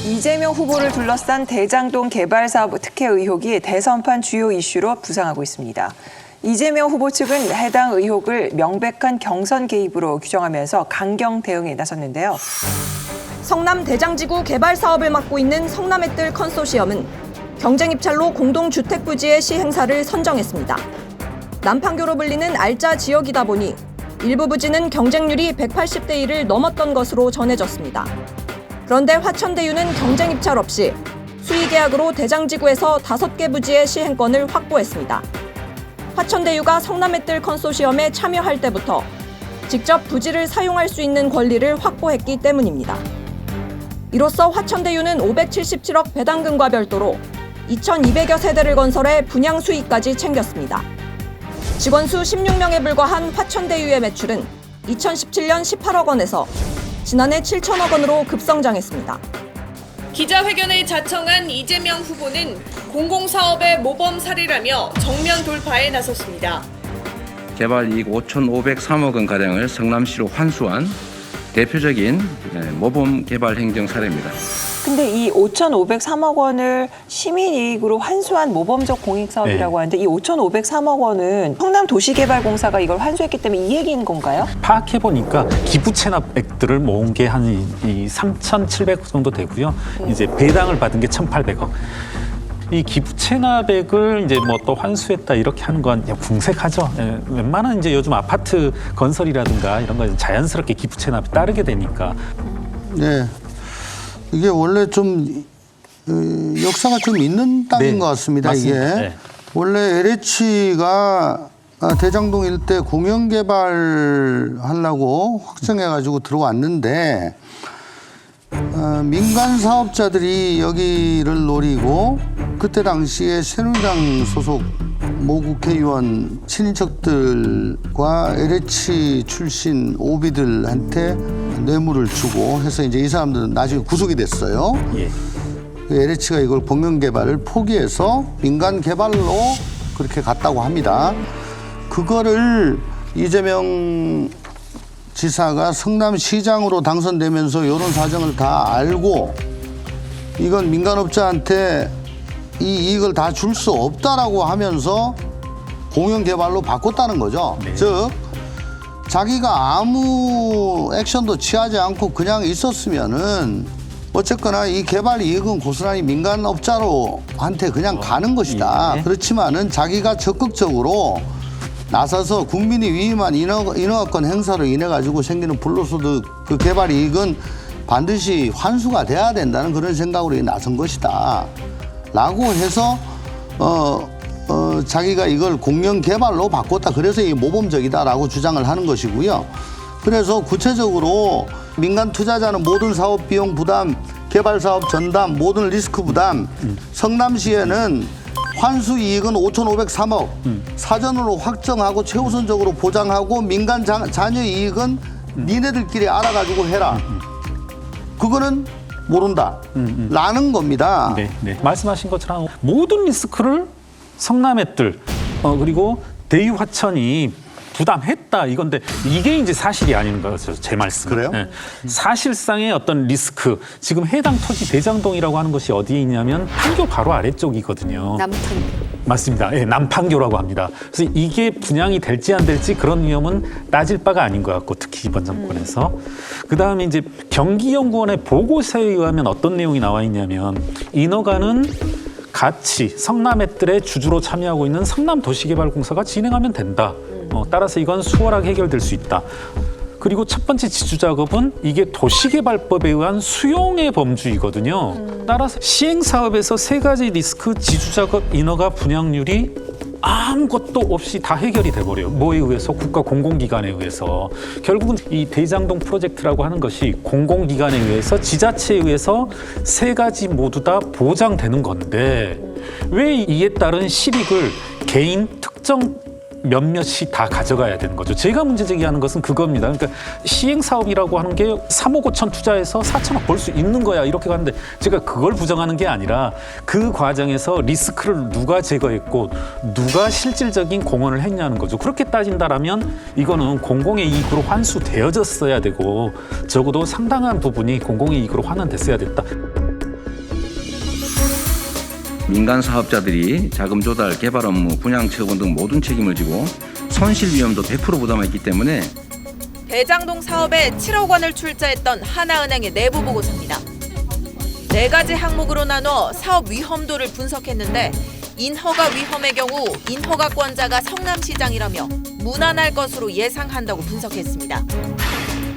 이재명 후보를 둘러싼 대장동 개발 사업 특혜 의혹이 대선판 주요 이슈로 부상하고 있습니다. 이재명 후보 측은 해당 의혹을 명백한 경선 개입으로 규정하면서 강경 대응에 나섰는데요. 성남 대장지구 개발 사업을 맡고 있는 성남의뜰 컨소시엄은 경쟁 입찰로 공동주택 부지의 시행사를 선정했습니다. 남판교로 불리는 알짜 지역이다 보니 일부 부지는 경쟁률이 180대 1을 넘었던 것으로 전해졌습니다. 그런데 화천대유는 경쟁 입찰 없이 수의계약으로 대장지구에서 5개 부지의 시행권을 확보했습니다. 화천대유가 성남의뜰 컨소시엄에 참여할 때부터 직접 부지를 사용할 수 있는 권리를 확보했기 때문입니다. 이로써 화천대유는 577억 배당금과 별도로 2,200여 세대를 건설해 분양 수익까지 챙겼습니다. 직원 수 16명에 불과한 화천대유의 매출은 2017년 18억 원에서 지난해 7천억 원으로 급성장했습니다. 기자회견을 자청한 이재명 후보는 공공사업의 모범 사례라며 정면 돌파에 나섰습니다. 개발 이익 5,503억 원가량을 성남시로 환수한 대표적인 모범 개발 행정 사례입니다. 근데 이 5,503억 원을 시민이익으로 환수한 모범적 공익사업이라고 하는데 이 5,503억 원은 성남도시개발공사가 이걸 환수했기 때문에 이 얘기인 건가요? 파악해보니까 기부 체납액들을 모은 게 한 3,700억 정도 되고요. 이제 배당을 받은 게 1,800억. 이 기부 체납액을 이제 뭐 또 환수했다 이렇게 하는 건 궁색하죠. 웬만한 이제 요즘 아파트 건설이라든가 이런 거 자연스럽게 기부 체납이 따르게 되니까. 네. 이게 원래 좀 역사가 좀 있는 땅인 것 같습니다. 맞습니다. 이게 네. 원래 LH가 대장동 일대 공영 개발하려고 확정해가지고 들어왔는데 민간 사업자들이 여기를 노리고 그때 당시에 새누리당 소속 모 국회의원 친인척들과 LH 출신 오비들한테 뇌물을 주고 해서 이제 이 사람들은 나중에 구속이 됐어요. 예. LH가 이걸 공영 개발을 포기해서 민간 개발로 그렇게 갔다고 합니다. 그거를 이재명 지사가 성남시장으로 당선되면서 이런 사정을 다 알고 이건 민간업자한테 이 이익을 다 줄 수 없다라고 하면서 공영 개발로 바꿨다는 거죠. 네. 즉 자기가 아무 액션도 취하지 않고 그냥 있었으면은 어쨌거나 이 개발 이익은 고스란히 민간업자로한테 그냥 가는 것이다. 예. 그렇지만은 자기가 적극적으로 나서서 국민이 위임한 인허가권 행사로 인해 가지고 생기는 불로소득 그 개발 이익은 반드시 환수가 돼야 된다는 그런 생각으로 나선 것이다. 라고 해서 자기가 이걸 공영 개발로 바꿨다. 그래서 이 모범적이다라고 주장을 하는 것이고요. 그래서 구체적으로 민간 투자자는 모든 사업 비용 부담, 개발 사업 전담, 모든 리스크 부담. 성남시에는 환수 이익은 5,503억 사전으로 확정하고 최우선적으로 보장하고 민간 잔여 이익은 니네들끼리 알아가지고 해라. 그거는 모른다. 라는 겁니다. 네, 네. 말씀하신 것처럼 모든 리스크를 성남의뜰 그리고 대유화천이 부담했다 이건데 이게 이제 사실이 아닌 거죠. 제 말씀. 그래요? 네. 사실상의 어떤 리스크 지금 해당 토지 대장동이라고 하는 것이 어디에 있냐면 판교 바로 아래쪽이거든요. 남판교. 맞습니다. 네, 남판교라고 합니다. 그래서 이게 분양이 될지 안 될지 그런 위험은 따질 바가 아닌 것 같고 특히 이번 정권에서 그다음에 이제 경기연구원의 보고서에 의하면 어떤 내용이 나와 있냐면 인허가는 같이 성남의뜰의 주주로 참여하고 있는 성남도시개발공사가 진행하면 된다. 따라서 이건 수월하게 해결될 수 있다. 그리고 첫 번째 지주작업은 이게 도시개발법에 의한 수용의 범주이거든요. 따라서 시행사업에서 3가지 리스크 지주작업 인허가 분양률이 아무것도 없이 다 해결이 돼버려요. 뭐에 의해서? 국가 공공기관에 의해서. 결국은 이 대장동 프로젝트라고 하는 것이 공공기관에 의해서 지자체에 의해서 3가지 모두 다 보장되는 건데 왜 이에 따른 실익을 개인 특정 몇몇이 다 가져가야 되는 거죠. 제가 문제 제기하는 것은 그겁니다. 그러니까 시행사업이라고 하는 게 3억 5천 투자해서 4천억 벌 수 있는 거야 이렇게 가는데 제가 그걸 부정하는 게 아니라 그 과정에서 리스크를 누가 제거했고 누가 실질적인 공헌을 했냐는 거죠. 그렇게 따진다라면 이거는 공공의 이익으로 환수되어졌어야 되고 적어도 상당한 부분이 공공의 이익으로 환원됐어야 됐다. 민간 사업자들이 자금 조달, 개발 업무, 분양 처분 등 모든 책임을 지고 손실 위험도 100% 부담했기 때문에 대장동 사업에 7억 원을 출자했던 하나은행의 내부 보고서입니다. 4가지 항목으로 나눠 사업 위험도를 분석했는데 인허가 위험의 경우 인허가권자가 성남시장이라며 무난할 것으로 예상한다고 분석했습니다.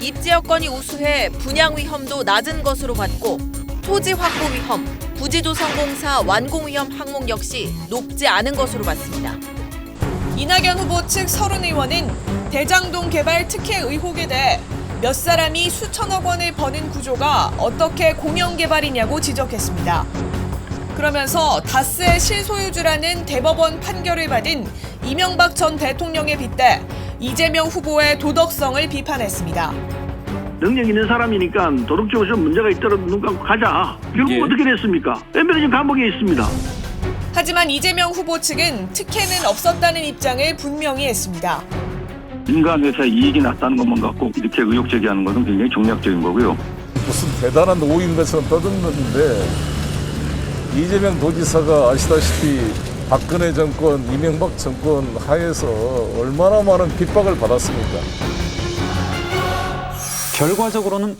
입지 여건이 우수해 분양 위험도 낮은 것으로 봤고 토지 확보 위험, 부지조성공사 완공 위험 항목 역시 높지 않은 것으로 봤습니다. 이낙연 후보 측 서른 의원은 대장동 개발 특혜 의혹에 대해 몇 사람이 수천억 원을 버는 구조가 어떻게 공영개발이냐고 지적했습니다. 그러면서 다스의 실소유주라는 대법원 판결을 받은 이명박 전 대통령에 빗대 이재명 후보의 도덕성을 비판했습니다. 능력 있는 사람이니까 도덕적으로 좀 문제가 있더라도 눈 감고 가자. 결국 예. 어떻게 됐습니까? 엠베는 지금 감옥에 있습니다. 하지만 이재명 후보 측은 특혜는 없었다는 입장을 분명히 했습니다. 민간 회사에 이익이 났다는 것만 갖고 이렇게 의혹 제기하는 것은 굉장히 종략적인 거고요. 무슨 대단한 오인 것처럼 떠드는데 이재명 도지사가 아시다시피 박근혜 정권, 이명박 정권 하에서 얼마나 많은 핍박을 받았습니까? 결과적으로는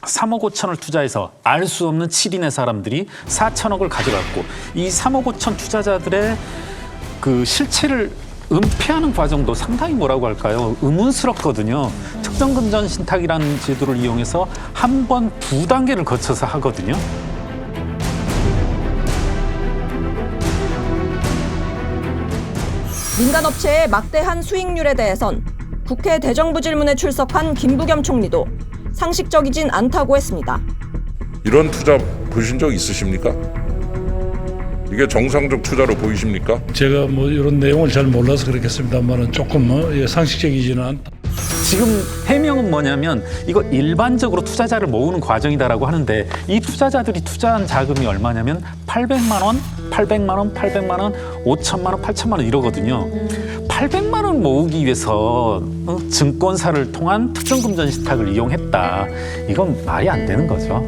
3억 5천을 투자해서 알 수 없는 7인의 사람들이 4천억을 가져갔고 이 3억 5천 투자자들의 그 실체를 은폐하는 과정도 상당히 뭐라고 할까요? 의문스럽거든요. 특정금전 신탁이라는 제도를 이용해서 한 번 2단계를 거쳐서 하거든요. 민간업체의 막대한 수익률에 대해선 국회 대정부 질문에 출석한 김부겸 총리도 상식적이진 않다고 했습니다. 이런 투자 보신 적 있으십니까? 이게 정상적 투자로 보이십니까? 제가 뭐 이런 내용을 잘 몰라서 그렇겠습니다만은 조금 상식적이지는 않다. 지금 해명은 뭐냐면 이거 일반적으로 투자자를 모으는 과정이다라고 하는데 이 투자자들이 투자한 자금이 얼마냐면 800만 원, 800만 원, 800만 원, 5천만 원, 8천만 원 이러거든요. 800만 원 모으기 위해서 증권사를 통한 특정금전 신탁을 이용했다. 이건 말이 안 되는 거죠.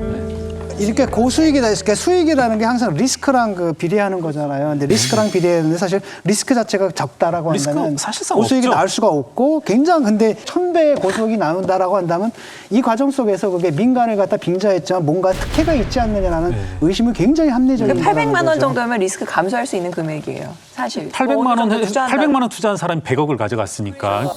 이렇게 고수익이다 했을 때 수익이라는 게 항상 리스크랑 비례하는 거잖아요. 근데 리스크랑 비례하는데 사실 리스크 자체가 적다라고 리스크 한다면 사실상 고수익이 없죠. 나올 수가 없고 굉장히 근데 1000배의 고수익이 나온다라고 한다면 이 과정 속에서 그게 민간을 갖다 빙자했지만 뭔가 특혜가 있지 않느냐라는 의심은 굉장히 합리적인 800만 원 거죠. 정도면 리스크 감수할 수 있는 금액이에요. 사실. 800만 원 투자한 사람이 100억을 가져갔으니까.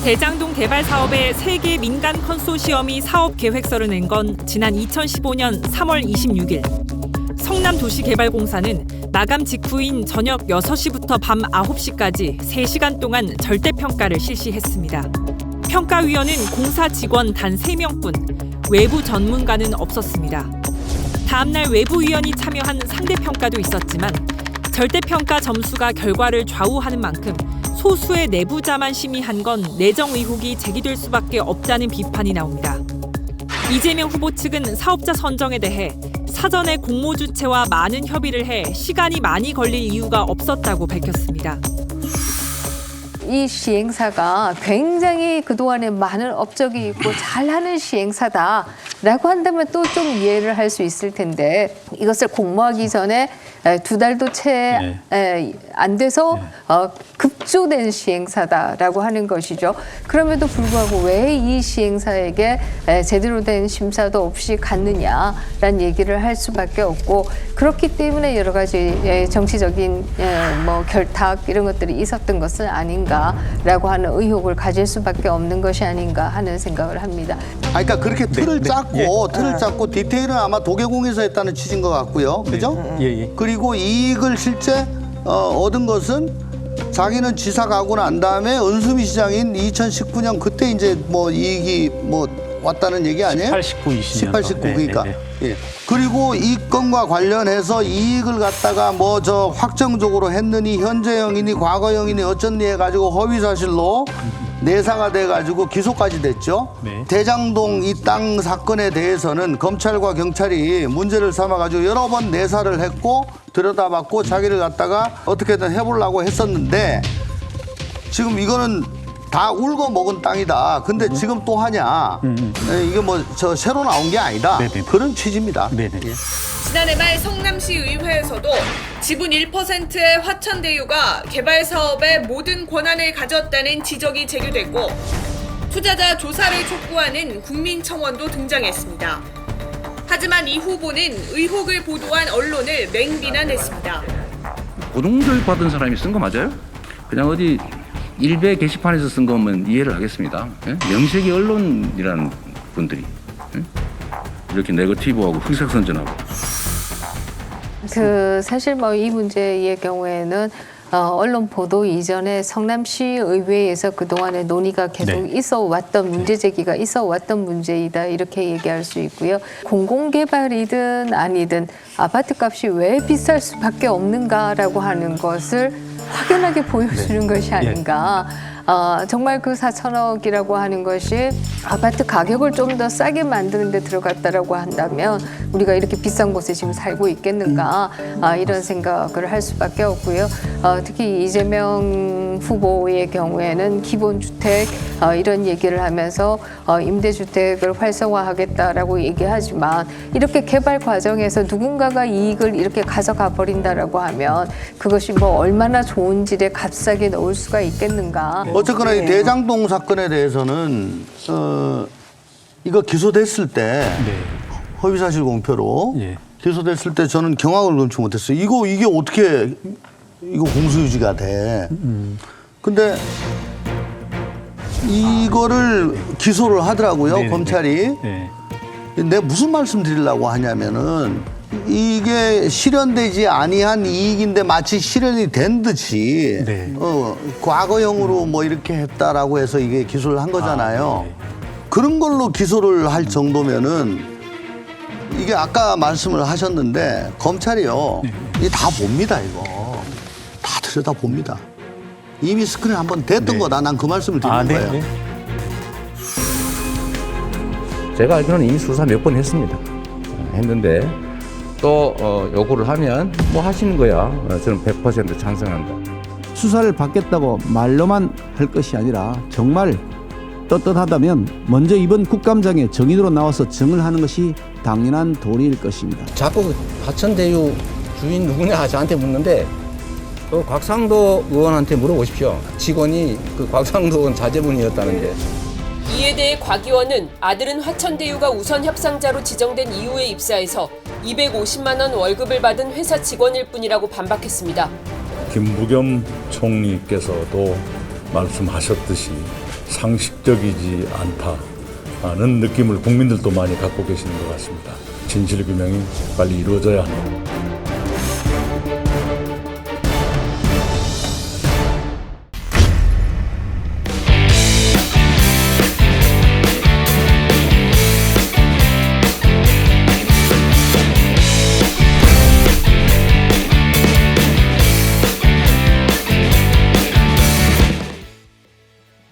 대장동 개발 사업의 3개 민간 컨소시엄이 사업 계획서를 낸 건 지난 2015년 3월 26일. 성남도시개발공사는 마감 직후인 저녁 6시부터 밤 9시까지 3시간 동안 절대평가를 실시했습니다. 평가위원은 공사 직원 단 3명뿐, 외부 전문가는 없었습니다. 다음 날 외부위원이 참여한 상대평가도 있었지만 절대평가 점수가 결과를 좌우하는 만큼 소수의 내부자만 심의한 건 내정 의혹이 제기될 수밖에 없다는 비판이 나옵니다. 이재명 후보 측은 사업자 선정에 대해 사전에 공모 주체와 많은 협의를 해 시간이 많이 걸릴 이유가 없었다고 밝혔습니다. 이 시행사가 굉장히 그동안에 많은 업적이 있고 잘하는 시행사다라고 한다면 또 좀 이해를 할 수 있을 텐데 이것을 공모하기 전에 2달도 채 안 돼서 급조된 시행사다라고 하는 것이죠. 그럼에도 불구하고 왜 이 시행사에게 제대로 된 심사도 없이 갔느냐라는 얘기를 할 수밖에 없고 그렇기 때문에 여러 가지 정치적인 뭐 결탁 이런 것들이 있었던 것은 아닌가라고 하는 의혹을 가질 수밖에 없는 것이 아닌가 하는 생각을 합니다. 그러니까 그렇게 틀을 짰고 디테일은 아마 도계공에서 했다는 취지인 것 같고요. 그죠? 그리고 이익을 실제 얻은 것은 자기는 지사 가고 난 다음에 은수미 시장인 2019년 그때 이제 뭐 이익이 뭐 왔다는 얘기 아니에요? 18, 19, 20년. 18, 19 그러니까. 예. 그리고 이 건과 관련해서 이익을 갖다가 뭐 저 확정적으로 했느니 현재형이니 과거형이니 어쩐니 해가지고 허위사실로 내사가 돼가지고 기소까지 됐죠. 대장동 이 땅 사건에 대해서는 검찰과 경찰이 문제를 삼아가지고 여러 번 내사를 했고 들여다봤고 자기를 갖다가 어떻게든 해보려고 했었는데 지금 이거는 다 울고 먹은 땅이다. 근데 지금 또 하냐? 이게 뭐 저 새로 나온 게 아니다. 그런 취지입니다. 지난해 말 성남시 의회에서도 지분 1%의 화천대유가 개발 사업의 모든 권한을 가졌다는 지적이 제기됐고 투자자 조사를 촉구하는 국민청원도 등장했습니다. 하지만 이 후보는 의혹을 보도한 언론을 맹비난했습니다. 고동교육 받은 사람이 쓴 거 맞아요? 그냥 어디 일베 게시판에서 쓴 거면 이해를 하겠습니다. 예? 명색이 언론이라는 분들이 예? 이렇게 네거티브하고 흑색선전하고. 사실 뭐 이 문제의 경우에는 언론 보도 이전에 성남시 의회에서 그동안에 논의가 계속 있어 왔던 문제 제기가 있어 왔던 문제이다 이렇게 얘기할 수 있고요. 공공개발이든 아니든 아파트 값이 왜 비쌀 수밖에 없는가라고 하는 것을 확연하게 보여주는 것이 아닌가. 정말 그 4천억이라고 하는 것이 아파트 가격을 좀 더 싸게 만드는 데 들어갔다라고 한다면 우리가 이렇게 비싼 곳에 지금 살고 있겠는가 이런 생각을 할 수밖에 없고요. 특히 이재명 후보의 경우에는 기본주택 이런 얘기를 하면서 임대주택을 활성화하겠다라고 얘기하지만 이렇게 개발 과정에서 누군가가 이익을 이렇게 가져가 버린다라고 하면 그것이 뭐 얼마나 좋은 질에 값싸게 넣을 수가 있겠는가. 어쨌거나 이 대장동 사건에 대해서는 이거 기소됐을 때 허위사실 공표로 기소됐을 때 저는 경악을 금치 못했어요. 이게 어떻게 이거 공소유지가 돼? 근데 이거를 기소를 하더라고요, 검찰이. 내가 무슨 말씀 드리려고 하냐면은 이게 실현되지 아니한 이익인데 마치 실현이 된 듯이 과거형으로 뭐 이렇게 했다라고 해서 이게 기소를 한 거잖아요. 그런 걸로 기소를 할 정도면은 이게 아까 말씀을 하셨는데 검찰이요, 이게 다 봅니다, 이거. 다 들여다 봅니다. 이미 스크린 한번 됐던 거다. 난 그 말씀을 드리는 거예요. 제가 알기로는 이미 수사 몇 번 했습니다. 했는데 또 요구를 하면 뭐 하시는 거야. 저는 100% 찬성한다. 수사를 받겠다고 말로만 할 것이 아니라 정말 떳떳하다면 먼저 이번 국감장에 정인으로 나와서 증을 하는 것이 당연한 도리일 것입니다. 자꾸 화천대유 주인 누구냐 저한테 묻는데 그 곽상도 의원한테 물어보십시오. 직원이 그 곽상도 의원 자제분이었다는데. 이에 대해 곽 의원은 아들은 화천대유가 우선 협상자로 지정된 이후에 입사해서 250만 원 월급을 받은 회사 직원일 뿐이라고 반박했습니다. 김부겸 총리께서도 말씀하셨듯이 상식적이지 않다는 느낌을 국민들도 많이 갖고 계시는 것 같습니다. 진실규명이 빨리 이루어져야 합니다.